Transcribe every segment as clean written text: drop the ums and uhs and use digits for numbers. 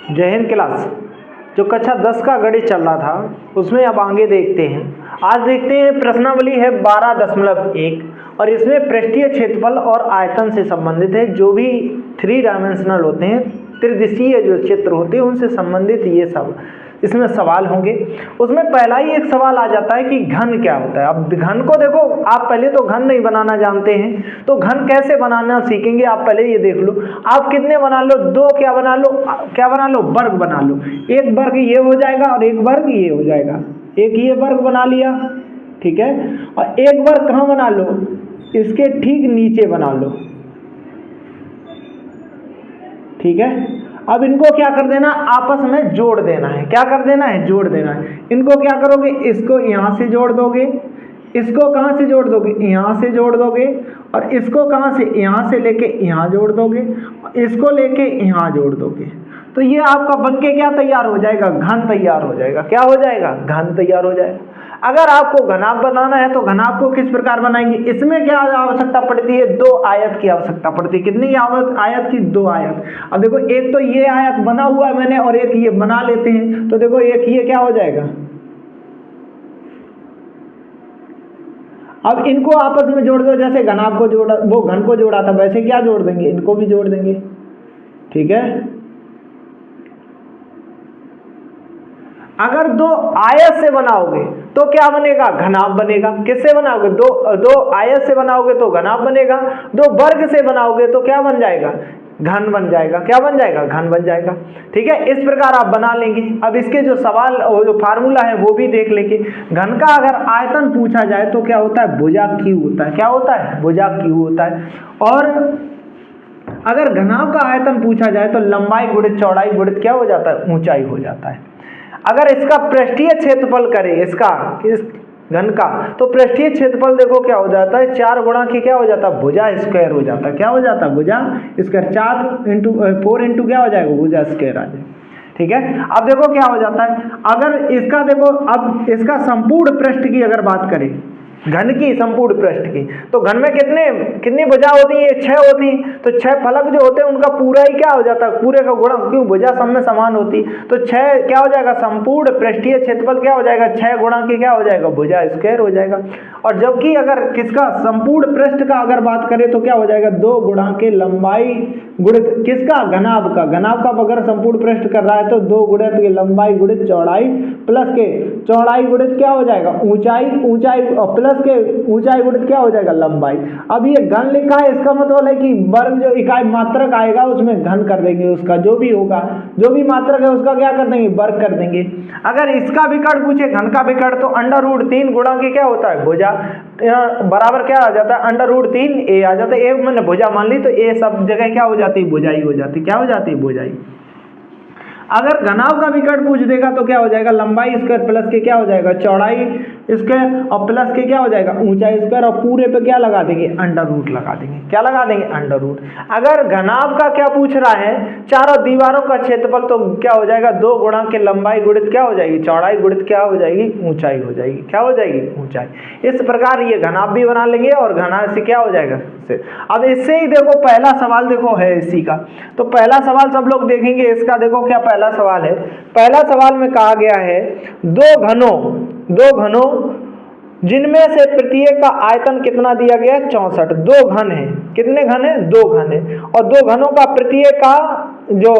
जय हिंद क्लास। जो कक्षा 10 का गणित चल रहा था उसमें अब आगे देखते हैं। आज देखते हैं प्रश्नावली है 12.1 और इसमें पृष्ठीय क्षेत्रफल और आयतन से संबंधित है। जो भी 3 डायमेंशनल होते हैं, त्रिदिशीय जो क्षेत्र होते हैं, उनसे संबंधित ये सब इसमें सवाल होंगे। उसमें पहला ही एक सवाल आ जाता है कि घन क्या होता है। अब घन को देखो, आप पहले तो घन नहीं बनाना जानते हैं, तो घन कैसे बनाना सीखेंगे। आप पहले ये देख लो, आप कितने बना लो, 2 क्या बना लो, वर्ग बना लो। एक वर्ग ये हो जाएगा और एक वर्ग ये हो जाएगा। एक ये वर्ग बना लिया, ठीक है, और एक वर्ग कहाँ बना लो, इसके ठीक नीचे बना लो, ठीक है। अब इनको क्या कर देना, आपस में जोड़ देना है। क्या कर देना है, जोड़ देना है। इनको क्या करोगे, इसको यहां से जोड़ दोगे, इसको कहां से जोड़ दोगे, यहां से जोड़ दोगे, और इसको कहां से, यहां से लेके यहां जोड़ दोगे, इसको लेके यहां जोड़ दोगे। तो ये आपका बनके क्या तैयार हो जाएगा, घन तैयार हो जाएगा। क्या हो जाएगा, घन तैयार हो जाएगा। अगर आपको घनाभ बनाना है तो घनाभ को किस प्रकार बनाएंगे, इसमें क्या आवश्यकता पड़ती है, 2 आयत की आवश्यकता पड़ती है। कितनी आयत की, 2 आयत। अब देखो, एक तो ये आयत बना हुआ है मैंने और एक ये बना लेते हैं, तो देखो एक ये क्या हो जाएगा। अब इनको आपस में जोड़ दो, जैसे घनाभ को जोड़ा, वो घन को जोड़ा था, वैसे क्या जोड़ देंगे, इनको भी जोड़ देंगे, ठीक है। अगर 2 आयत से बनाओगे तो क्या बनेगा, घनाभ बनेगा। किससे बनाओगे, दो आयत से बनाओगे तो घनाभ बनेगा। 2 वर्ग से बनाओगे तो क्या बन जाएगा, घन बन जाएगा। क्या बन जाएगा, घन बन जाएगा, ठीक है। इस प्रकार आप बना लेंगे। अब इसके जो सवाल और जो फार्मूला है वो भी देख लेंगे। घन का अगर आयतन पूछा जाए तो क्या होता है, भुजा क्यू होता है। क्या होता है, भुजा क्यू होता है। और अगर घनाभ का आयतन पूछा जाए तो लंबाई गुणित चौड़ाई गुणित क्या हो जाता है, ऊंचाई हो जाता है। अगर इसका पृष्ठीय क्षेत्रफल करें, इसका, इस घन का, तो पृष्ठीय क्षेत्रफल देखो क्या हो जाता है, 4 गुणा की क्या हो जाता है, भुजा स्क्वायर हो जाता है। क्या हो जाता है, भुजा स्क्वायर। 4 इंटू क्या हो जाएगा, भुजा स्क्वायर आ जाएगा, ठीक है। अब देखो क्या हो जाता है, अगर इसका देखो, अब इसका संपूर्ण पृष्ठ की अगर बात करें, घन की संपूर्ण पृष्ठ की, तो घन में कितनी भुजा होती है, 6 होती है। तो 6 फलक जो होते हैं उनका पूरा ही क्या हो जाता है, पूरे का गुणा, क्यों, भुजा सब में समान होती। तो 6 क्या हो जाएगा, संपूर्ण पृष्ठीय क्षेत्रफल क्या हो जाएगा, 6 गुणा की क्या हो जाएगा, भुजा स्क्वायर हो जाएगा। और जबकि अगर किसका, संपूर्ण पृष्ठ का अगर बात करें तो क्या हो जाएगा, 2 गुणा के लंबाई गुणित किसका, घनाभ का। घनाभ का अगर संपूर्ण पृष्ठ कर रहा है तो 2 गुणित के लंबाई गुणित चौड़ाई प्लस के चौड़ाई गुणित क्या हो जाएगा, ऊंचाई और प्लस के ऊंचाई गुणित क्या हो जाएगा, लंबाई। अब ये घन लिखा है, इसका मतलब है कि वर्ग जो इकाई मात्रक आएगा उसमें घन कर देंगे, उसका जो भी होगा, जो भी मात्रक है उसका क्या कर देंगे, वर्ग कर देंगे। अगर इसका विकर्ण पूछे, घन का विकर्ण, तो √3 गुणा की क्या होता है, भुजा, बराबर क्या आ जाता है, √3a आ जाता है। एक मैंने भुजा मान ली तो ए सब जगह क्या हो जाती है, भुजाई हो जाती है। क्या हो जाती है, भुजाई। अगर घनाभ का विकर्ण पूछ देगा तो क्या हो जाएगा, लंबाई स्क्वायर प्लस के क्या हो जाएगा, चौड़ाई स्क्वायर और प्लस के क्या हो जाएगा, ऊंचाई स्क्वायर, और पूरे पे क्या लगा देंगे, √ लगा देंगे। क्या लगा देंगे, √ अगर घनाभ का क्या पूछ रहा है, चारों दीवारों का क्षेत्रफल, तो क्या हो जाएगा, 2 गुणा के लंबाई गुणित क्या हो जाएगी, चौड़ाई गुणित क्या हो जाएगी, ऊंचाई हो जाएगी। क्या हो जाएगी, ऊंचाई। इस प्रकार ये घनाभ भी बना लेंगे और घना से क्या हो जाएगा। अब इससे ही देखो पहला सवाल देखो है इसी का, तो पहला सवाल सब लोग देखेंगे। इसका देखो क्या पहला सवाल है। पहला सवाल में कहा गया है, 2 घनों जिनमें से प्रत्येक का आयतन कितना दिया गया, 64। 2 घन है, कितने घन है, 2 घन है, और 2 घनों का प्रत्येक का जो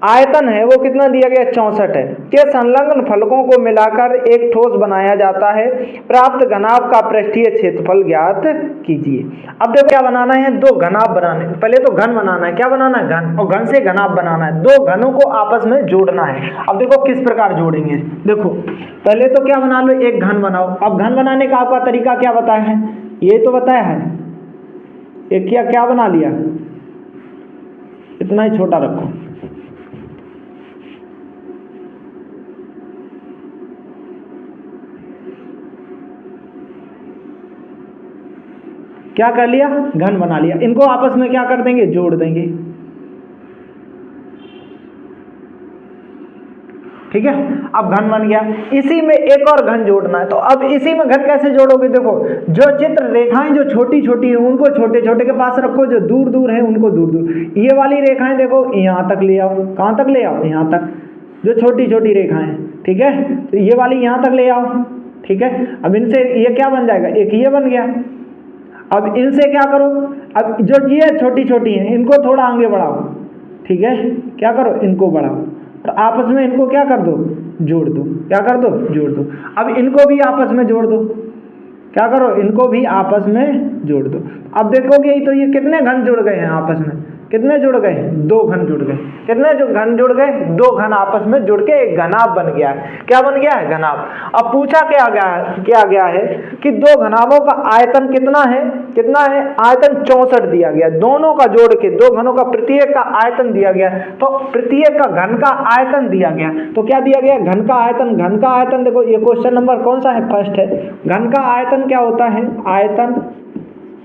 आयतन है वो कितना दिया गया, 64 है। के संलग्न फलकों को मिलाकर एक ठोस बनाया जाता है। प्राप्त घनाभ का पृष्ठीय क्षेत्रफल ज्ञात कीजिए। अब देखो क्या बनाना है, 2 घनाभ बनाने, पहले तो घन बनाना है। क्या बनाना है, घन, और घन से घनाभ बनाना है। 2 घनों को आपस में जोड़ना है। अब देखो किस प्रकार जोड़ेंगे, देखो पहले तो क्या बना लो, एक घन बनाओ। अब घन बनाने का आपका तरीका क्या बताया है, ये तो बताया है। एक क्या बना लिया, इतना ही छोटा रखो। क्या कर लिया, घन बना लिया। इनको आपस में क्या कर देंगे, जोड़ देंगे। ठीक है। अब घन बन गया, इसी में एक और घन जोड़ना है। तो अब इसी में घन कैसे जोड़ोगे, देखो जो चित्र रेखाएं जो छोटी छोटी हैं उनको छोटे छोटे के पास रखो, जो दूर दूर है उनको दूर दूर। ये वाली रेखाएं देखो यहाँ तक ले आओ, कहाँ तक ले आओ, यहाँ तक, जो छोटी छोटी रेखाएं, ठीक है। तो ये वाली यहाँ तक ले आओ, ठीक है। अब इनसे ये क्या बन जाएगा, एक ये बन गया। अब इनसे क्या करो, अब जो ये छोटी छोटी हैं इनको थोड़ा आगे बढ़ाओ, ठीक है। क्या करो, इनको बढ़ाओ, तो आपस में इनको क्या कर दो, जोड़ दो। क्या कर दो, जोड़ दो। अब इनको भी आपस में जोड़ दो, क्या करो, इनको भी आपस में जोड़ दो। अब देखोगे तो ये कितने घन जुड़ गए हैं आपस में, कितने जुड़ गए, दो घन जुड़ गए। कितने जो घन जुड़ गए, दो घन आपस में जुड़ के एक घनाभ बन गया है। क्या बन गया है, घनाभ। अब पूछा क्या गया है कि दो घनाभों का आयतन कितना है, कितना है, आयतन 64 दिया गया। दोनों का जोड़ के, दो घनों का प्रत्येक का आयतन दिया गया, तो प्रत्येक का घन का आयतन दिया गया। तो क्या दिया गया, घन का आयतन। घन का आयतन देखो, ये क्वेश्चन नंबर कौन सा है, फर्स्ट है। घन का आयतन क्या होता है, आयतन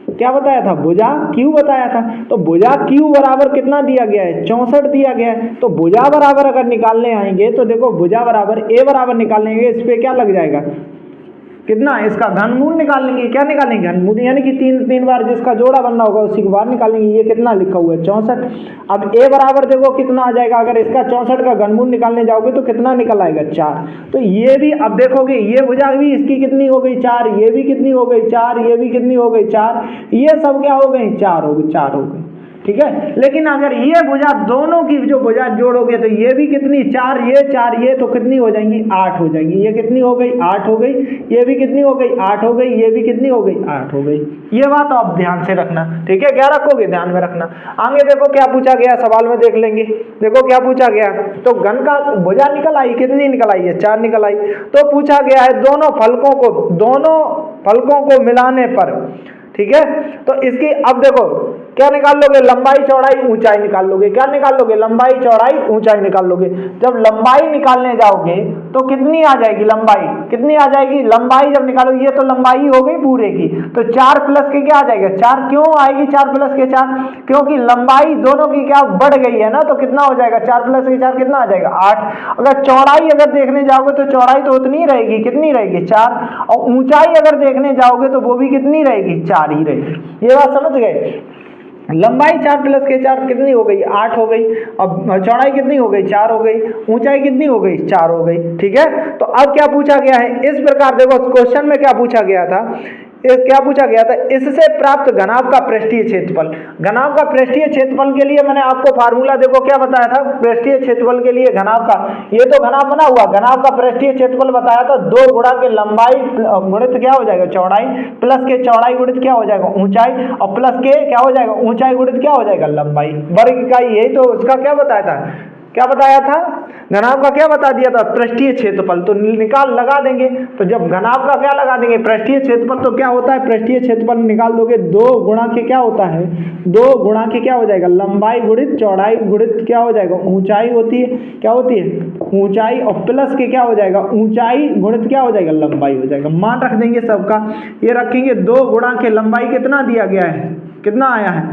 क्या बताया था, भुजा क्यू बताया था। तो भुजा क्यू बराबर कितना दिया गया है, 64 दिया गया है। तो भुजा बराबर अगर निकालने आएंगे तो देखो भुजा बराबर ए बराबर निकालेंगे, इस पे क्या लग जाएगा, कितना, इसका घनमूल निकालेंगे। क्या निकालेंगे, घनमूल, यानी कि तीन बार जिसका जोड़ा बनना होगा उसी को बाहर निकालेंगे। ये कितना लिखा हुआ है, 64। अब ए बराबर देखो कितना आ जाएगा, अगर इसका 64 का घनमूल निकालने जाओगे तो कितना निकल आएगा, 4। तो ये भी अब देखोगे, ये भुजा भी इसकी कितनी हो गई, 4। ये भी कितनी हो गई, 4। ये भी कितनी हो गई, 4। ये सब क्या हो गई, 4 हो गई, 4 हो गई, ठीक है। लेकिन अगर ये भुजा दोनों की जो भुजा जोड़ोगे तो ये भी कितनी, 4, ये 4, ये तो कितनी हो जाएंगी, 8 हो जाएंगी। ये कितनी हो गई, 8 हो गई। ये भी कितनी हो गई, 8 हो गई। ये भी कितनी हो गई, 8 हो गई। ये बात आप ध्यान से रखना, ठीक है। क्या रखोगे, ध्यान में रखना। आगे देखो क्या पूछा गया, सवाल में देख लेंगे। देखो क्या पूछा गया, तो घन का भुजा निकल आई, कितनी निकल आई है, 4 निकल आई। तो पूछा गया है दोनों फलकों को मिलाने पर, ठीक है। तो इसकी अब देखो क्या निकाल लोगे, लंबाई चौड़ाई ऊंचाई निकाल लोगे। क्या निकाल लोगे, लंबाई चौड़ाई ऊंचाई निकाल लोगे। जब लंबाई निकालने जाओगे तो कितनी आ जाएगी, लंबाई कितनी आ जाएगी, लंबाई जब निकालोगे, ये तो लंबाई हो गई पूरे की, तो 4 प्लस के क्या आ जाएगा, 4। क्यों आएगी 4 प्लस के 4, क्योंकि लंबाई दोनों की क्या बढ़ गई है ना, तो कितना हो जाएगा, 4 प्लस के 4 कितना आ जाएगा, 8। अगर चौड़ाई अगर देखने जाओगे तो चौड़ाई तो उतनी ही रहेगी, कितनी रहेगी, 4। और ऊंचाई अगर देखने जाओगे तो वो भी कितनी रहेगी, 4 ही रहेगी। ये बात समझ गए। लंबाई 4 प्लस के 4 कितनी हो गई, 8 हो गई। अब चौड़ाई कितनी हो गई, 4 हो गई। ऊंचाई कितनी हो गई, 4 हो गई, ठीक है। तो अब क्या पूछा गया है, इस प्रकार देखो क्वेश्चन में क्या पूछा गया था, इससे प्राप्त घनाभ का पृष्ठीय क्षेत्रफल। घनाभ का पृष्ठीय क्षेत्रफल के लिए मैंने आपको फार्मूला देखो क्या बताया था, पृष्ठीय क्षेत्रफल के लिए घनाभ का, ये तो घनाभ बना हुआ, घनाभ का पृष्ठीय क्षेत्रफल बताया था 2 गुणा के लंबाई गुणित क्या हो जाएगा, चौड़ाई, प्लस के चौड़ाई गुणित क्या हो जाएगा, ऊंचाई, और प्लस के क्या हो जाएगा, ऊंचाई गुणित क्या हो जाएगा, लंबाई। वर्ग इकाई, यही तो उसका क्या बताया था, क्या बताया था, घनाभ का क्या बता दिया था, पृष्ठीय क्षेत्रफल। तो निकाल लगा देंगे, तो जब घनाभ का क्या लगा देंगे, पृष्ठीय क्षेत्रफल, तो क्या होता है, पृष्ठीय क्षेत्रफल निकाल दोगे, 2 गुणा के क्या होता है, 2 गुणा के क्या हो जाएगा, लंबाई गुणित चौड़ाई गुणित क्या हो जाएगा, ऊंचाई होती है, क्या होती है, ऊंचाई, और प्लस के क्या हो जाएगा, ऊंचाई गुणित क्या हो जाएगा, लंबाई हो जाएगा। मान रख देंगे सबका, ये रखेंगे 2 गुणा के लंबाई कितना दिया गया है, कितना आया है,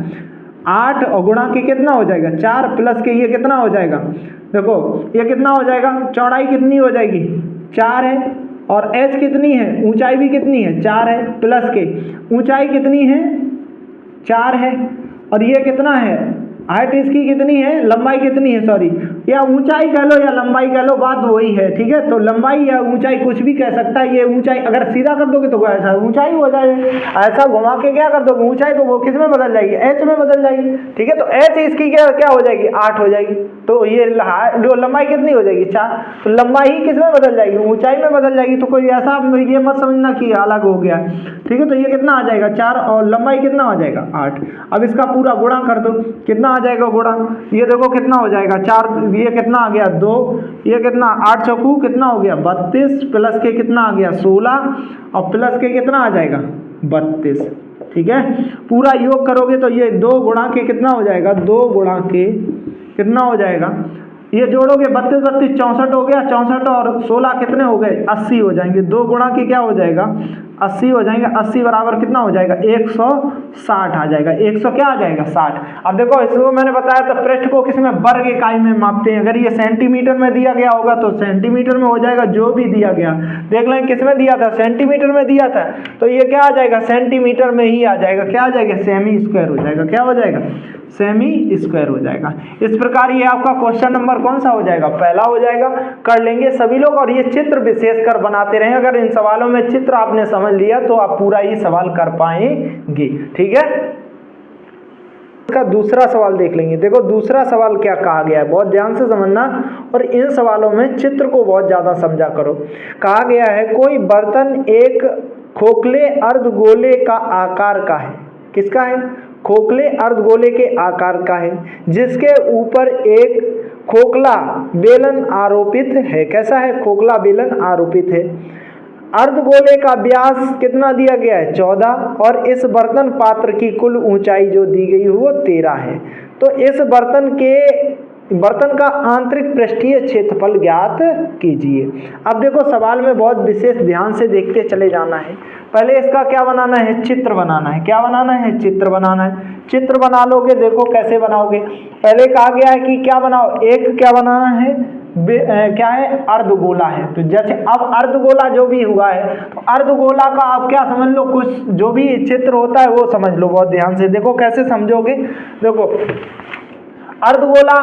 8, और गुणा के कितना हो जाएगा, 4, प्लस के ये कितना हो जाएगा, देखो ये कितना हो जाएगा, चौड़ाई कितनी हो जाएगी, 4 है, और h कितनी है, ऊंचाई भी कितनी है, 4 है, प्लस के ऊंचाई कितनी है, 4 है, और ये कितना है, हाइट इसकी कितनी है, लंबाई कितनी है, सॉरी, या ऊंचाई कह लो या लंबाई कह लो, बात वही है, ठीक है। तो लंबाई या ऊंचाई कुछ भी कह सकता है। ये ऊंचाई अगर सीधा कर दोगे तो ऐसा ऊंचाई हो जाएगी, ऐसा घुमा के क्या कर दोगे ऊंचाई, तो वो किस में बदल जाएगी, h में बदल जाएगी, ठीक है। तो h इसकी क्या हो जाएगी, 8 हो जाएगी। तो ये लंबाई कितनी हो जाएगी, 4। तो लंबाई ही किस में बदल जाएगी, ऊंचाई में बदल जाएगी। तो कोई ऐसा ये मत समझना कि अलग हो गया, ठीक है। तो ये कितना आ जाएगा, 4, और लंबाई कितना हो जाएगा, 8। अब इसका पूरा गुणा कर दो, कितना आ जाएगा गुणा, ये देखो कितना हो जाएगा, 4, ये कितना आ गया, 2, ये कितना, 8 चौकू कितना हो गया, 32, प्लस के कितना आ गया, 16, और प्लस के कितना आ जाएगा, 32, ठीक है। पूरा योग करोगे तो ये 2 गुणा के कितना हो जाएगा, 2 गुणा के कितना हो जाएगा, ये जोड़ोगे 32 32 64 हो गया, 64 और 16 कितने हो गए, 80 हो जाएंगे। 2 गुणा के क्या हो जाएगा, 80 हो जाएंगे, 80 बराबर कितना हो जाएगा 160 आ जाएगा, 100 क्या आ जाएगा 60। अब देखो इसको मैंने बताया था पृष्ठ को किस में वर्ग इकाई में मापते हैं, अगर ये सेंटीमीटर में दिया गया होगा तो सेंटीमीटर में हो जाएगा, जो भी दिया गया देख लें किस में दिया था, सेंटीमीटर में दिया था, तो ये क्या आ जाएगा सेंटीमीटर में ही आ जाएगा, क्या आ जाएगा सेमी स्क्वायर हो जाएगा, क्या हो जाएगा सेमी स्क्वायर हो जाएगा। इस प्रकार ये आपका क्वेश्चन नंबर कौन सा हो जाएगा, पहला हो जाएगा। कर लेंगे सभी लोग, और ये चित्र विशेषकर बनाते रहें, अगर इन सवालों में चित्र आपने समझ लिया तो आप पूरा ही सवाल कर पाएंगे, ठीक है। इसका दूसरा सवाल देख लेंगे। देखो दूसरा सवाल क्या कहा गया है, बहुत ध्यान से समझना, और इन सवालों में चित्र को बहुत ज्यादा समझा करो। कहा गया है कोई बर्तन एक खोखले अर्धगोले का आकार का है, किसका है, खोखले अर्धगोले के आकार का है, जिसके ऊपर एक खोखला बेलन आरोपित है। कैसा है, खोखला बेलन आरोपित है। अर्धगोले का व्यास कितना दिया गया है 14, और इस बर्तन पात्र की कुल ऊंचाई जो दी गई है वो 13 है। तो इस बर्तन का आंतरिक पृष्ठीय क्षेत्रफल ज्ञात कीजिए। अब देखो सवाल में बहुत विशेष ध्यान से देखते चले जाना है। पहले इसका क्या बनाना है, चित्र बनाना है। क्या बनाना है, चित्र बनाना है। चित्र बना लोगे, देखो कैसे बनाओगे। पहले कहा गया है कि क्या बनाओ, एक क्या बनाना है, क्या है अर्धगोला है। तो जैसे अब अर्धगोला जो भी हुआ है, तो अर्धगोला का आप क्या समझ लो, कुछ जो भी चित्र होता है वो समझ लो बहुत ध्यान से। देखो कैसे समझोगे, देखो अर्धगोला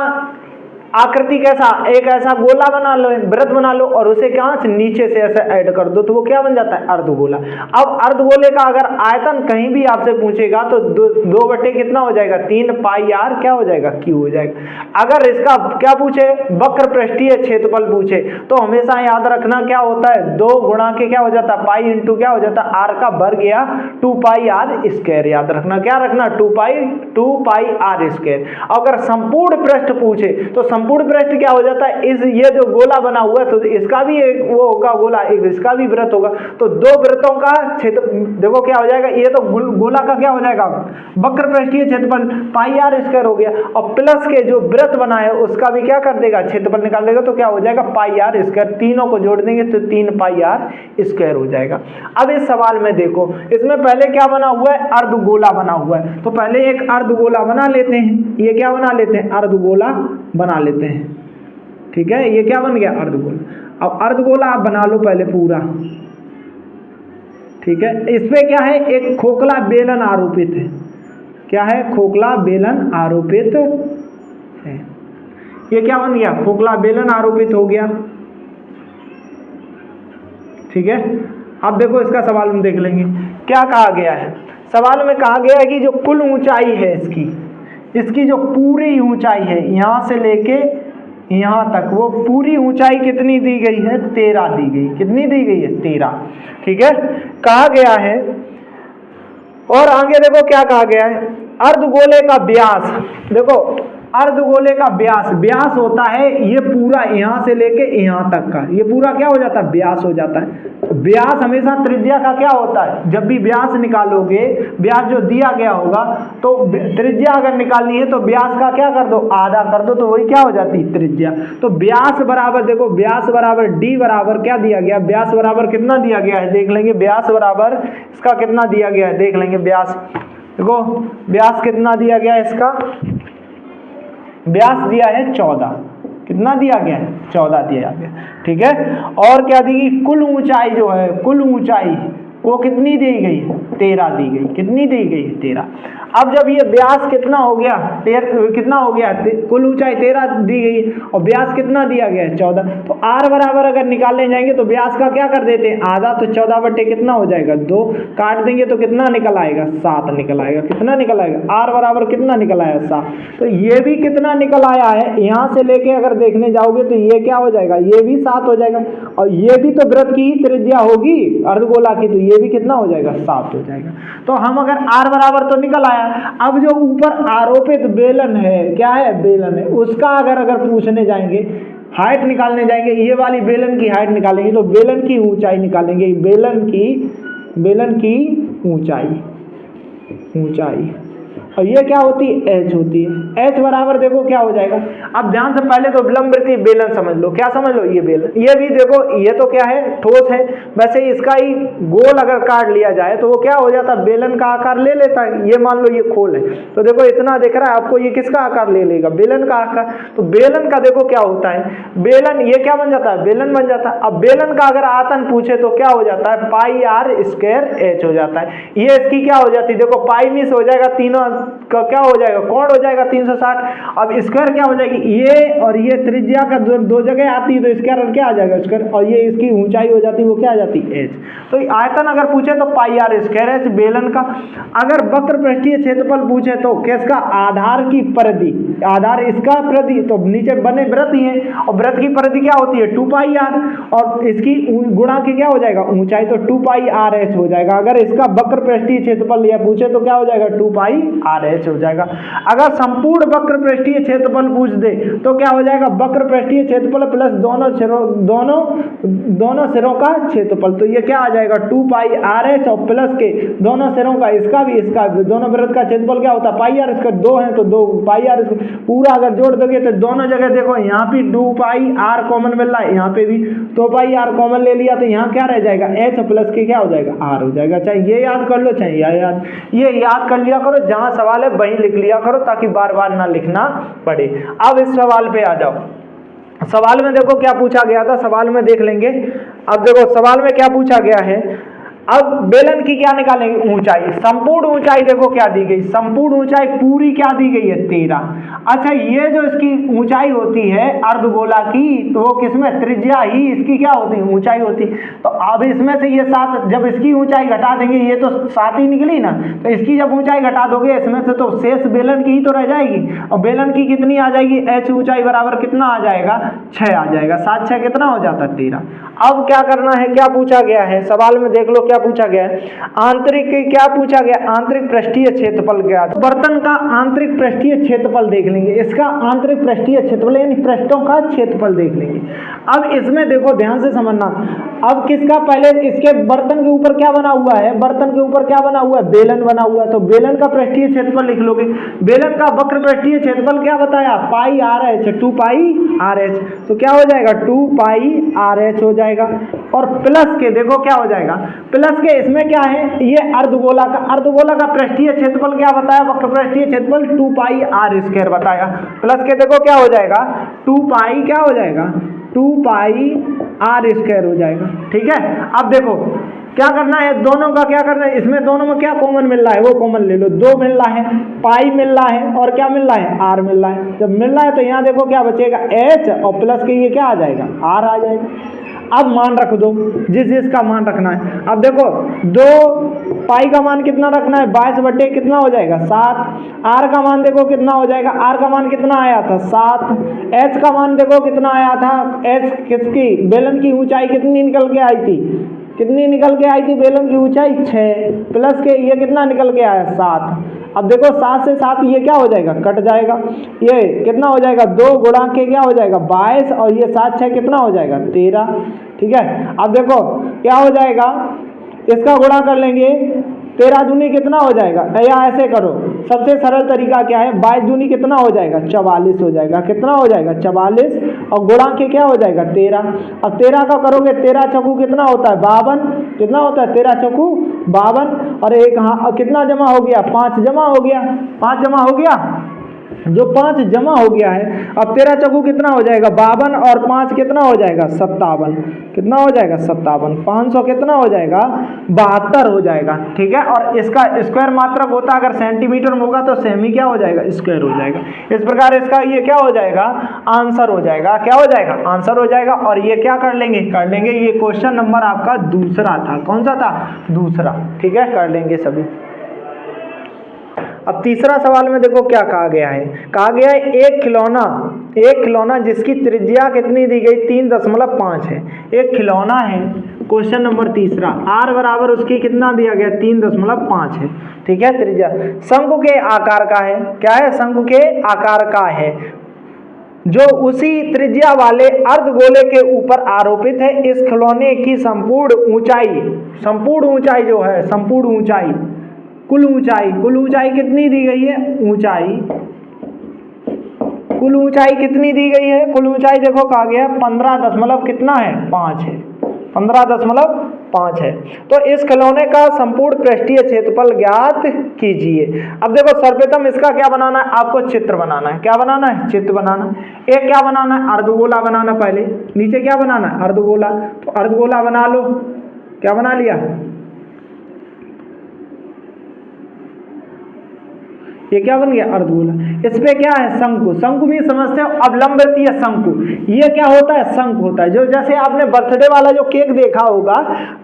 आकृति कैसा, एक ऐसा गोला बना लो, वृत्त बना लो, और उसे क्या नीचे से ऐसे ऐड कर दो, तो वो क्या बन जाता है अर्धगोला। अब अर्धगोले का अगर आयतन कहीं भी आपसे पूछेगा तो 2 बटे कितना हो जाएगा 3 पाई आर क्या हो जाएगा क्यू हो जाएगा। अगर इसका क्या पूछे, वक्र पृष्ठीय क्षेत्रफल पूछे, तो हमेशा याद रखना क्या होता है 2 गुणा के क्या हो जाता है पाई इंटू क्या हो जाता है आर का वर्ग या 2 पाई आर स्क्वायर। याद रखना, क्या रखना 2 पाई आर स्क्वायर। अगर संपूर्ण पृष्ठ पूछे तो संपूर्ण पृष्ठ क्या हो जाता है, इस ये जो गोला बना हुआ है तो इसका भी एक वो होगा गोला, एक इसका भी वृत्त होगा, तो 2 वृत्तों का क्षेत्र देखो क्या हो जाएगा, ये तो गोला का क्या हो जाएगा वक्र पृष्ठीय क्षेत्रफल पाई आर स्क्वायर हो गया, और प्लस के जो वृत्त बना है उसका भी क्या कर देगा क्षेत्रफल निकाल देगा, तो क्या हो जाएगा पाई आर स्क्वायर। तीनों को जोड़ देंगे तो 3 पाई आर स्क्वायर हो जाएगा। अब इस सवाल में देखो, इसमें पहले क्या बना हुआ है अर्धगोला बना हुआ है, तो पहले एक अर्धगोला बना लेते हैं। ये क्या बना लेते हैं अर्धगोला बना लेते हैं, ठीक है। ये क्या बन गया अर्धगोला। अब अर्धगोला आप बना लो पहले पूरा, ठीक है। इसमें क्या है एक खोखला बेलन आरोपित है, क्या है खोखला बेलन आरोपित है। ये क्या बन गया खोखला बेलन आरोपित हो गया, ठीक है। अब देखो इसका सवाल हम देख लेंगे क्या कहा गया है। सवाल में कहा गया है कि जो कुल ऊंचाई है इसकी जो पूरी ऊंचाई है यहां से लेके यहां तक, वो पूरी ऊंचाई कितनी दी गई है 13 दी गई। कितनी दी गई है 13, ठीक है। कहा गया है, और आगे देखो क्या कहा गया है अर्धगोले का व्यास। देखो अर्धगोले का व्यास होता है ये पूरा यहां से लेके यहां तक का, ये पूरा क्या हो जाता है व्यास हो जाता है। व्यास हमेशा त्रिज्या का क्या होता है, जब भी व्यास निकालोगे, व्यास जो दिया गया होगा तो त्रिज्या अगर निकालनी है तो व्यास का क्या कर दो आधा कर दो, तो वही क्या हो जाती है त्रिज्या। तो व्यास बराबर देखो व्यास बराबर डी बराबर क्या दिया गया, व्यास बराबर कितना दिया गया है देख लेंगे। व्यास बराबर इसका कितना दिया गया है देख लेंगे। व्यास देखो व्यास कितना दिया गया है, इसका व्यास दिया है 14। कितना दिया गया है 14 दिया गया, ठीक है। और क्या दी गई कुल ऊंचाई जो है, कुल ऊंचाई वो कितनी दी गई 13 दी गई। कितनी दी गई 13। अब जब ये व्यास कितना हो गया कितना हो गया कुल ऊंचाई 13 दी गई और व्यास कितना दिया गया है 14, तो r बराबर अगर निकालने जाएंगे तो व्यास का क्या कर देते हैं आधा, तो 14 बटे कितना हो जाएगा 2, काट देंगे तो कितना निकल आएगा 7 निकल आएगा। कितना निकल आएगा r बराबर कितना निकल आया 7। तो ये भी कितना निकल आया है, यहाँ से लेके अगर देखने जाओगे तो ये क्या हो जाएगा ये भी 7 हो जाएगा, और ये भी तो वृत्त की ही त्रिज्या होगी अर्धगोला की, तो ये भी कितना हो जाएगा 7 हो जाएगा। तो हम अगर r बराबर तो निकल आया, अब जो ऊपर आरोपित बेलन है क्या है बेलन है, उसका अगर पूछने जाएंगे हाइट निकालने जाएंगे, ये वाली बेलन की हाइट निकालेंगे तो बेलन की ऊंचाई निकालेंगे। बेलन की ऊंचाई और ये क्या होती है, एच होती है। एच बराबर देखो क्या हो जाएगा, अब ध्यान से पहले तो विलंब वृत्तीय बेलन समझ लो, क्या समझ लो, ये बेलन, ये भी देखो ये तो क्या है, ठोस है, वैसे इसका ही गोल अगर काट लिया जाए तो वो क्या हो जाता है, बेलन का आकार ले लेता है। ये मान लो ये खोल है, तो देखो इतना दिख रहा है आपको, ये किसका आकार ले लेगा, बेलन का आकार। तो बेलन का देखो क्या होता है, बेलन ये क्या बन जाता है, बेलन बन जाता है। अब बेलन का अगर आयतन पूछे तो क्या हो जाता है, पाई आर स्क्वायर एच हो जाता है। ये इसकी क्या हो जाती है, देखो पाई मिस हो जाएगा, तीनों का क्या हो जाएगा, कोण हो जाएगा 360। अब स्क्वायर क्या हो जाएगी, ये और ये त्रिज्या का दो जगह आती है तो स्क्वायर क्या आ जाएगा, स्क्वायर, और ये इसकी ऊंचाई हो जाती है, वो क्या आ जाती है, एच। तो आयतन अगर पूछे तो पाई आर स्क्वायर एच बेलन का। अगर वक्र पृष्ठीय क्षेत्रफल पूछे तो किसका, आधार की परिधि, आधार इसका परिधि, तो नीचे बने वृत्त ही है और वृत्त की परिधि क्या होती है, 2 पाई आर, और इसकी गुणा की क्या हो जाएगा, ऊंचाई, तो 2 पाई आर एच हो जाएगा। अगर इसका वक्र पृष्ठीय क्षेत्रफल या पूछे तो क्या हो जाएगा, 2 पाई आर एच हो जाएगा। अगर संपूर्ण वक्र पृष्ठीय क्षेत्रफल पूछ दे तो क्या हो जाएगा, वक्र पृष्ठीय क्षेत्रफल प्लस दोनों सिरों का क्षेत्रफल, तो ये क्या आ जाएगा, 2 पाई आर एच और प्लस के दोनों सिरों का, इसका भी इसका भी, दोनों वृत्त का क्षेत्रफल क्या होता है, पाई आर, इसका 2 है तो 2 पाई आर, पूरा अगर जोड़ दोगे तो दोनों जगह देखो यहाँ भी 2 पाई आर कॉमन मिल रहा है, यहाँ पे भी 2 पाई आर कॉमन ले लिया तो यहाँ क्या रह जाएगा, एच प्लस के क्या हो जाएगा, आर हो जाएगा। चाहे ये याद कर लो, चाहे ये याद कर लिया करो, जहां सवाल है वहीं लिख लिया करो ताकि बार बार ना लिखना पड़े। अब इस सवाल पे आ जाओ। सवाल में देखो क्या पूछा गया था, सवाल में देख लेंगे। अब देखो सवाल में क्या पूछा गया है, अब बेलन की क्या निकालेंगे, ऊंचाई, संपूर्ण ऊंचाई देखो क्या दी गई, संपूर्ण ऊंचाई पूरी क्या दी गई है, 13। अच्छा ये जो इसकी ऊंचाई होती है अर्धगोला की, तो वो किसमें, त्रिज्या ही इसकी क्या होती है, ऊंचाई होती। तो अब इसमें से ये 7, जब इसकी ऊंचाई घटा देंगे, ये तो 7 ही निकली ना, तो इसकी जब ऊंचाई घटा दोगे इसमें से तो शेष बेलन की ही तो रह जाएगी, और बेलन की कितनी आ जाएगी, एच ऊंचाई बराबर कितना आ जाएगा, 6 आ जाएगा। 7 6 कितना हो जाता है, 13। अब क्या करना है, क्या पूछा गया है सवाल में, देख लो क्या पूछा गया है, आंतरिक क्या पूछा गया, आंतरिक पृष्ठीय क्षेत्रफल क्या, बर्तन का आंतरिक पृष्ठीय क्षेत्रफल देख लेंगे, इसका आंतरिक पृष्ठीय क्षेत्रफल यानी पृष्ठों का क्षेत्रफल देख लेंगे। अब इसमें देखो ध्यान से समझना, अब किसका, पहले इसके बर्तन के ऊपर क्या बना हुआ है, बर्तन के ऊपर क्या बना हुआ है, बेलन बना हुआ है, तो बेलन का पृष्ठीय क्षेत्रफल लिख लोगे। बेलन का वक्र पृष्ठीय क्षेत्रफल क्या बताया, पाई आर एच, 2 पाई आर एच, तो क्या हो जाएगा, 2 पाई आर एच हो जाएगा। और प्लस के देखो क्या हो जाएगा, प्लस के इसमें क्या है, ये अर्धगोला का पृष्ठीय क्षेत्रफल क्या बताया, वक्र पृष्ठीय क्षेत्रफल 2 पाई आर स्क्वायर बताया। प्लस के देखो क्या हो जाएगा, 2 पाई क्या हो जाएगा, 2 पाई आर स्क्वायर हो जाएगा। ठीक है, अब देखो क्या करना है, दोनों का क्या करना है, इसमें दोनों में क्या कॉमन मिल रहा है, वो कॉमन ले लो, 2 मिल रहा है, पाई मिल रहा है और क्या मिल रहा है, आर मिल रहा है। जब मिल रहा है तो यहाँ देखो क्या बचेगा, एच और प्लस के ये क्या आ जाएगा, आर आ जाएगा। अब मान रख दो जिस का मान रखना है। अब देखो 2 पाई का मान कितना रखना है, 22 बटे कितना हो जाएगा, 7। आर का मान देखो कितना हो जाएगा, आर का मान कितना आया था, 7। एच का मान देखो कितना आया था, एच किसकी, बेलन की ऊंचाई कितनी निकल के आई थी, कितनी निकल के आई थी, बेलन की ऊंचाई 6, प्लस के ये कितना निकल के आया, 7। अब देखो 7 से 7 ये क्या हो जाएगा, कट जाएगा, ये कितना हो जाएगा, 2 गुणा के क्या हो जाएगा, 22, और ये 7 6 कितना हो जाएगा, 13। ठीक है, अब देखो क्या हो जाएगा, इसका गुणा कर लेंगे, 13 दूनी कितना हो जाएगा, या ऐसे करो, सबसे सरल तरीका क्या है, 22 दूनी कितना हो जाएगा, 44 हो जाएगा, कितना हो जाएगा, 44, और गुणा के क्या हो जाएगा, 13। अब 13 का करोगे, 13 चौकू कितना होता है, 52, कितना होता है, 13 चौकू 52, और एक हाँ कितना जमा हो गया, 5 जमा हो गया, 5 जमा हो गया, जो 5 जमा हो गया है। अब 13 चौकू कितना हो जाएगा, 52, और 5 कितना हो जाएगा, 57, कितना हो जाएगा, 57, 500 कितना हो जाएगा, 72 हो जाएगा। ठीक है, और इसका स्क्वायर मात्रक होता अगर सेंटीमीटर में होगा तो सेमी क्या हो जाएगा, स्क्वायर हो जाएगा। इस प्रकार इसका ये क्या हो जाएगा, आंसर हो जाएगा, क्या हो जाएगा, आंसर हो जाएगा। और ये क्या कर लेंगे, ये क्वेश्चन नंबर आपका दूसरा था, कौन सा था, दूसरा। ठीक है, कर लेंगे सभी। अब तीसरा सवाल में देखो क्या कहा गया है, कहा गया है एक खिलौना जिसकी त्रिज्या कितनी दी गई, 3.5 है। एक खिलौना है, क्वेश्चन नंबर तीसरा, आर बराबर उसकी कितना दिया गया, 3.5 है। ठीक है, त्रिज्या शंकु के आकार का है, क्या है, शंकु के आकार का है, जो उसी त्रिज्या वाले अर्धगोले के ऊपर आरोपित है। इस खिलौने की संपूर्ण ऊंचाई जो है, संपूर्ण ऊंचाई कुल ऊंचाई कितनी दी गई है, कुल ऊंचाई कितनी दी गई है, कुल ऊंचाई देखो कहा गया 15 दशमलव कितना है 5 है, 15.5 है। तो इस खिलौने का संपूर्ण पृष्ठीय क्षेत्रफल ज्ञात कीजिए। अब देखो सर्वप्रथम इसका क्या बनाना है, आपको चित्र बनाना है। क्या बनाना है, चित्र बनाना है। एक क्या बनाना है, अर्धगोला बनाना। पहले नीचे क्या बनाना है, अर्धगोला। तो अर्धगोला बना लो। क्या बना लिया, ये क्या बन गया, अर्धगोला। इस पे क्या है, शंकु। शंकु भी समझते हो, अब लंबवृत्तीय शंकु। ये क्या होता है, शंकु होता है। जो जैसे आपने बर्थडे वाला जो केक देखा होगा,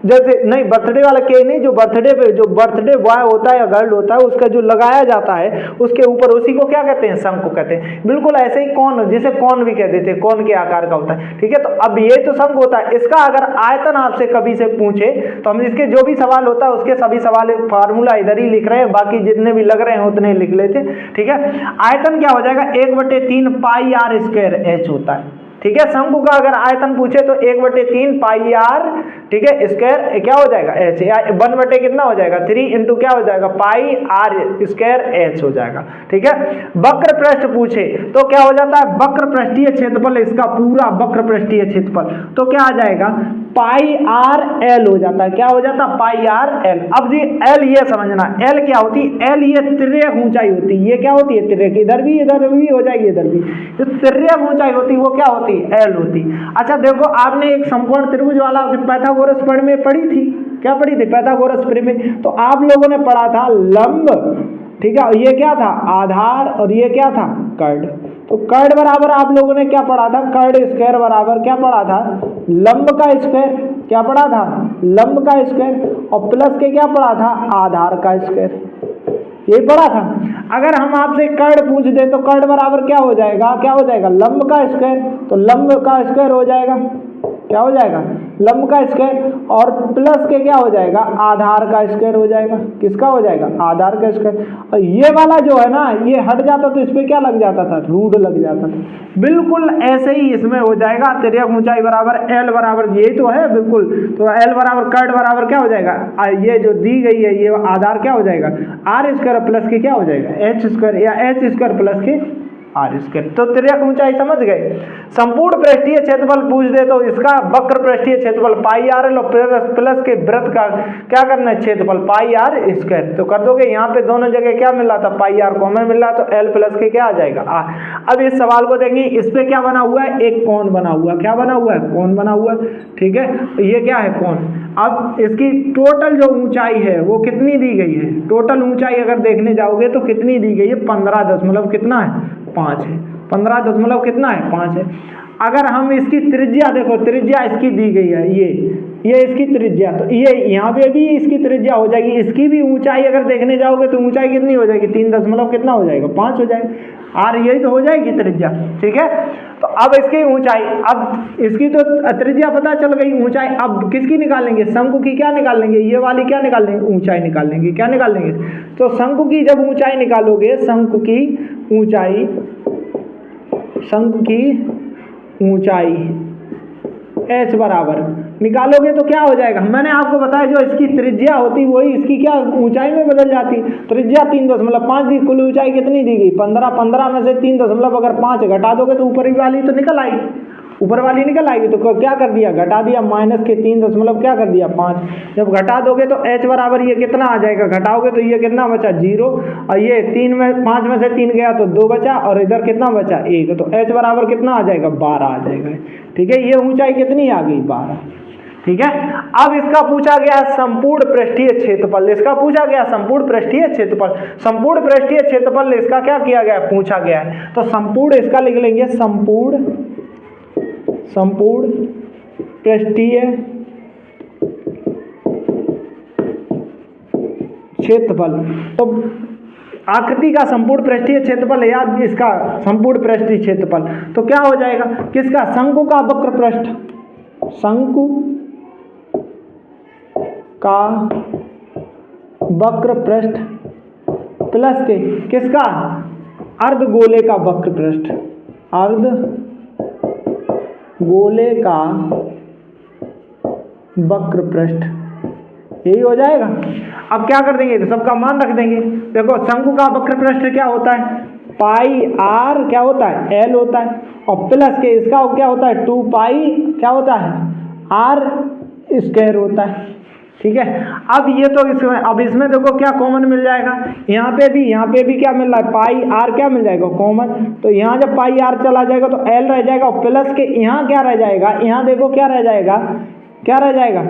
जैसे नहीं बर्थडे वाला केक नहीं, जो बर्थडे पे जो बर्थडे बॉय होता है या गर्ल होता है, उसका जो लगाया जाता है उसके ऊपर, उसी को क्या कहते हैं, शंकु कहते हैं। बिल्कुल ऐसे ही कौन, जिसे कौन भी कह देते हैं, कौन के आकार का होता है। ठीक है, तो अब ये तो शंकु होता है। इसका अगर आयतन आपसे कभी से पूछे तो हम इसके जो भी सवाल होता है उसके सभी सवाल फार्मूला इधर ही लिख रहे हैं, बाकी जितने भी लग रहे हैं उतने लिख लेते। ठीक है, आयतन क्या हो जाएगा, 1/3 पाई आर स्क्वायर एच होता है। ठीक है, शंकु का अगर आयतन पूछे तो 1/3 पाई आर, ठीक है, स्क्वायर क्या हो जाएगा एच, या 1 कितना हो जाएगा 3 इंटू क्या हो जाएगा पाई आर स्क्वायर एच हो जाएगा। ठीक है, वक्र पृष्ठ पूछे तो क्या हो जाता है, वक्र पृष्ठीय क्षेत्रफल, इसका पूरा वक्र पृष्ठीय क्षेत्रफल तो क्या आ जाएगा, पाई आर एल हो जाता है। क्या हो जाता है, पाई आर एल। अब जी एल ये समझना, एल क्या होती है, एल ये तिर्यक ऊंचाई होती है। ये क्या होती है, तिर्यक, इधर भी हो जाएगी, इधर भी। जो तिर्यक ऊंचाई होती है वो क्या होती है, एल होती। अच्छा देखो, आपने एक समकोण त्रिभुज वाला पाइथागोरस प्रमेय में पढ़ी थी। क्या पढ़ी थी, पाइथागोरस प्रमेय। तो आप लोगों ने पढ़ा था लंब, ठीक है, ये क्या था, आधार, और ये क्या था, कर्ण। तो कर्ण बराबर आप लोगों ने क्या पढ़ा था, कर्ण स्क्वायर बराबर क्या पढ़ा था, लंब का स्क्वायर। क्या पढ़ा था, लंब का स्क्वायर, और प्लस के क्या पढ़ा था, आधार का स्क्वायर। ये पढ़ा था। अगर हम आपसे कर्ण पूछ दे तो कर्ण बराबर क्या हो जाएगा, क्या हो जाएगा, लंब का स्क्वायर। तो लंब का स्क्वायर हो जाएगा, क्या हो जाएगा, लंब का स्क्वायर, और प्लस के क्या हो जाएगा, आधार का स्क्वायर हो जाएगा। किसका हो जाएगा, आधार का स्क्वायर। और ये वाला जो है ना, ये हट जाता तो इस पे क्या लग जाता था, रूट लग जाता था। बिल्कुल ऐसे ही इसमें हो जाएगा, तिर्यक ऊंचाई बराबर एल बराबर, यही तो है बिल्कुल। तो एल बराबर कर्ण बराबर क्या हो जाएगा, ये जो दी गई है ये आधार क्या हो जाएगा, आर स्क्वायर प्लस के क्या हो जाएगा, एच स्क्वायर, या एच स्क्वायर प्लस के आर स्क्वायर। तो तिर्यक ऊंचाई समझ गए। संपूर्ण पृष्ठीय क्षेत्रफल पूछ दे तो इसका वक्र पृष्ठीय क्षेत्रफल पाई आर एल, और प्लस के वृत्त का क्या करना है, क्षेत्रफल पाई आर स्क्वायर। तो कर दोगे, यहाँ पे दोनों जगह क्या मिल रहा था, पाई आर कॉमन मिल रहा, तो एल प्लस के क्या आ जाएगा, आर। अब इस सवाल को देंगे, इस पे क्या बना हुआ है, एक कोण बना हुआ। क्या बना हुआ है, कोण बना हुआ। ठीक है, ये क्या है, कोण। अब इसकी टोटल जो ऊंचाई है वो कितनी दी गई है, टोटल ऊंचाई अगर देखने जाओगे तो कितनी दी गई है, 15 दशमलव कितना है, 5 है। 15 दशमलव कितना है, 5 है। अगर हम इसकी त्रिज्या देखो, त्रिज्या इसकी दी गई है, ये इसकी त्रिज्या, तो ये यहाँ पे भी इसकी त्रिज्या हो जाएगी। इसकी भी ऊंचाई अगर देखने जाओगे तो ऊंचाई कितनी हो जाएगी, 3 दशमलव कितना हो जाएगा, 5 हो जाएगा। आर यही तो हो जाएगी त्रिज्या। ठीक है, तो अब इसकी ऊंचाई, अब इसकी तो त्रिज्या पता चल गई, ऊंचाई अब किसकी निकालेंगे, शंकु की क्या निकाल लेंगे, ये वाली क्या निकाल लेंगे, ऊंचाई निकाल लेंगे। क्या निकाल लेंगे, तो शंकु की जब ऊंचाई निकालोगे, शंकु की ऊंचाई, शंकु की ऊंचाई h बराबर निकालोगे तो क्या हो जाएगा, मैंने आपको बताया जो इसकी त्रिज्या होती वही इसकी क्या ऊंचाई में बदल जाती। त्रिज्या 3.5 दी, कुल ऊंचाई कितनी दी गई, 15। 15 में से 3.5 घटा दोगे तो ऊपर वाली तो निकल आएगी, ऊपर वाली निकल आएगी। तो क्या कर दिया, घटा दिया, माइनस के 3 दशमलव क्या कर दिया, 5। जब घटा दोगे तो h बराबर ये कितना आ जाएगा, घटाओगे तो ये कितना बचा, 0, और ये 5 में से 3 गया तो 2 बचा, और इधर कितना बचा, 1। तो h बराबर कितना आ जाएगा, 12 आ जाएगा। ठीक है, ये ऊंचाई कितनी आ गई, 12। ठीक है, अब इसका पूछा गया संपूर्ण पृष्ठीय क्षेत्रफल, इसका पूछा गया संपूर्ण पृष्ठीय क्षेत्रफल। संपूर्ण पृष्ठीय क्षेत्रफल इसका क्या किया गया, पूछा गया है। तो संपूर्ण इसका लिख लेंगे, संपूर्ण पृष्ठीय क्षेत्रफल। तो आकृति का संपूर्ण पृष्ठीय क्षेत्रफल है याद, इसका संपूर्ण पृष्ठीय क्षेत्रफल तो क्या हो जाएगा, किसका, शंकु का वक्र पृष्ठ, शंकु का वक्र पृष्ठ प्लस के किसका, अर्धगोले का वक्र पृष्ठ, अर्धगोले का वक्र पृष्ठ, यही हो जाएगा। अब क्या कर देंगे, सबका मान रख देंगे। देखो शंकु का वक्र पृष्ठ क्या होता है, पाई आर क्या होता है, एल होता है, और प्लस के इसका क्या होता है, 2 पाई क्या होता है, आर स्क्वायर होता है। ठीक है, अब ये तो इसमें, अब इसमें देखो क्या कॉमन मिल जाएगा, यहाँ पे भी क्या मिल रहा है, पाई आर क्या मिल जाएगा कॉमन, तो यहाँ जब पाई आर चला जाएगा तो एल रह जाएगा, और प्लस के यहाँ क्या रह जाएगा, यहाँ देखो क्या रह जाएगा, क्या रह जाएगा,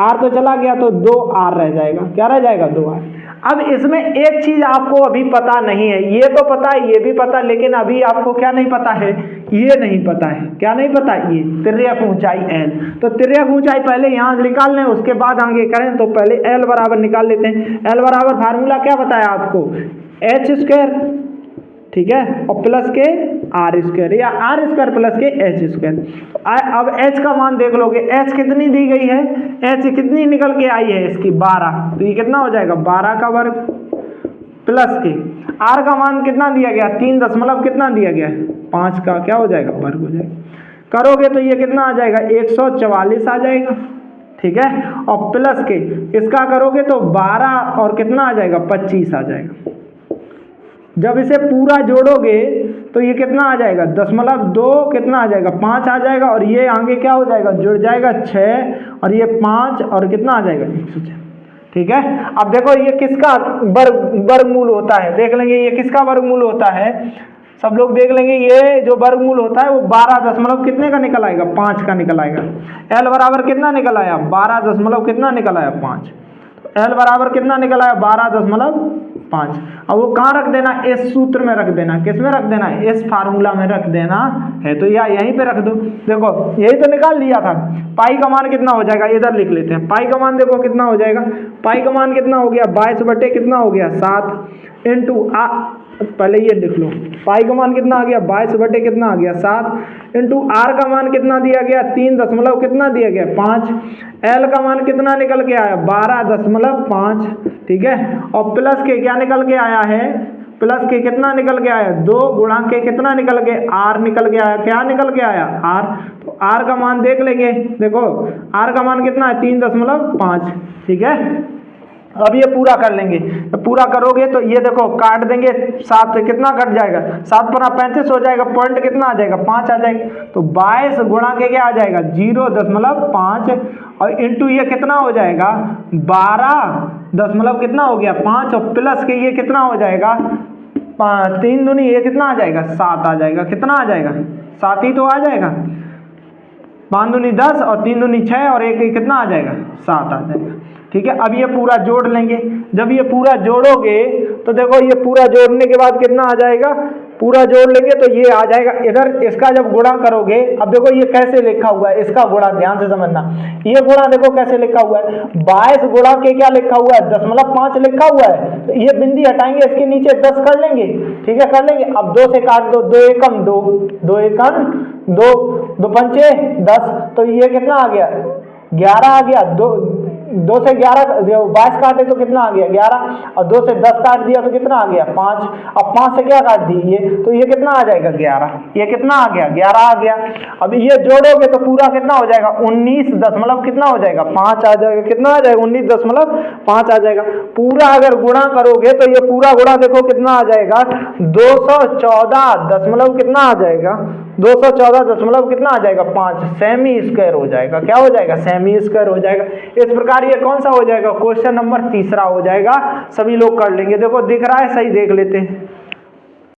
आर तो चला गया तो 2 आर रह जाएगा, क्या रह जाएगा, 2 आर। अब इसमें एक चीज आपको अभी पता नहीं है, ये तो पता है, ये भी पता, लेकिन अभी आपको क्या नहीं पता है, ये नहीं पता है, क्या नहीं पता, ये तिर्यक ऊंचाई एल। तो तिर्यक ऊंचाई पहले यहाँ निकाल लें, उसके बाद आगे करें। तो पहले एल बराबर निकाल लेते हैं। एल बराबर फार्मूला क्या बताया आपको, एच स्क्वायर, ठीक है, और प्लस के आर स्क्वायर, या आर स्क्वायर प्लस के एच स्क्वायर। अब एच का मान देख लोगे, एच कितनी दी गई है, एच कितनी निकल के आई है इसकी 12, तो ये कितना हो जाएगा 12 का वर्ग, प्लस के आर का मान कितना दिया गया 3 दशमलव कितना दिया गया 5 का क्या हो जाएगा वर्ग हो जाएगा। करोगे तो ये कितना आ जाएगा 144 आ जाएगा, ठीक है, और प्लस के इसका करोगे तो 12 और कितना आ जाएगा 25 आ जाएगा। जब इसे पूरा जोड़ोगे तो ये कितना आ जाएगा 0.2 कितना आ जाएगा 5 आ जाएगा, और ये आगे क्या हो जाएगा जुड़ जाएगा 6, और ये 5 और कितना आ जाएगा 106। ठीक है, अब देखो ये किसका वर्गमूल होता है, देख लेंगे ये किसका वर्गमूल होता है, सब लोग देख लेंगे। ये जो वर्गमूल होता है वो 12 दशमलव कितने का निकल आएगा 5 का निकल आएगा। एल बराबर कितना निकल आया 12 दशमलव कितना निकल आया 5, एल बराबर कितना निकल आया 12.5। अब वो कहाँ रख देना, इस सूत्र में रख देना, किस में रख देना, इस फार्मूला में रख देना है, तो या यहीं पे रख दो। देखो यही तो निकाल लिया था। पाई का मान कितना हो जाएगा, इधर लिख लेते हैं। पाई का मान देखो कितना हो जाएगा, पाई का मान कितना हो गया 22 बटे कितना हो गया 7 इंटू पहले ये लिख लो, पाई का मान कितना आ गया 22 बटे कितना आ गया 7 इंटू आर का मान कितना दिया गया 3 दशमलव कितना दिया गया 5, एल का मान कितना निकल के आया 12.5, ठीक है, और प्लस के क्या निकल के आया है, प्लस के कितना निकल के आया 2 गुणा के कितना निकल के आर निकल के आया, क्या निकल के आया आर। तो आर का मान देख लेंगे, देखो आर का मान कितना है 3.5, ठीक है। अब ये पूरा कर लेंगे, तो पूरा करोगे तो ये देखो काट देंगे 7 कितना कट जाएगा 7 पर 35 हो जाएगा, पॉइंट कितना आ जाएगा 5 आ जाएगा। तो 22 गुणा के क्या आ जाएगा 0.5 और इंटू ये कितना हो जाएगा 12 दशमलव कितना हो गया 5, और प्लस के ये कितना हो जाएगा 3 दूनी ये कितना आ जाएगा 7 आ जाएगा, कितना आ जाएगा 7 ही तो आ जाएगा, 5 दूनी 10 और 3 दूनी 6 और 1 कितना आ जाएगा 7 आ जाएगा, ठीक है। अब ये पूरा जोड़ लेंगे, जब ये पूरा जोड़ोगे तो देखो ये पूरा जोड़ने के बाद कितना आ जाएगा, पूरा जोड़ लेंगे तो ये आ जाएगा इधर, इसका जब गुणा करोगे, अब देखो ये कैसे लिखा हुआ है, इसका गुणा ध्यान से समझना, ये गुणा देखो कैसे लिखा हुआ है 22 गुणा के क्या लिखा हुआ है 0.5 लिखा हुआ है, तो ये बिंदी हटाएंगे, इसके नीचे 10 कर लेंगे, ठीक है कर लेंगे। अब 2 से काट दो, 2 एकम 2, 2 एकम 2, 2 पंचे 10, तो ये कितना आ गया 11 आ गया। 2 से 11 22 काटे तो कितना आ गया 11, और 2 से 10 काट दिया तो कितना आ गया 5, अब 5 से क्या काट दी ये, तो ये कितना आ जाएगा 11, ये कितना आ गया 11 आ गया। अब ये जोड़ोगे तो पूरा कितना हो जाएगा 19 दशमलव कितना हो जाएगा 5 आ जाएगा, कितना आ जाएगा 19.5 आ जाएगा। पूरा अगर गुणा करोगे तो ये पूरा गुणा देखो कितना आ जाएगा 214 दशमलव कितना आ जाएगा 214 दशमलव कितना आ जाएगा 5, सेमी स्क्वायर हो जाएगा, क्या हो जाएगा सेमी स्क्वायर हो जाएगा। इस प्रकार ये कौन सा हो जाएगा क्वेश्चन नंबर 3 हो जाएगा, सभी लोग कर लेंगे। देखो दिख रहा है, सही देख लेते हैं।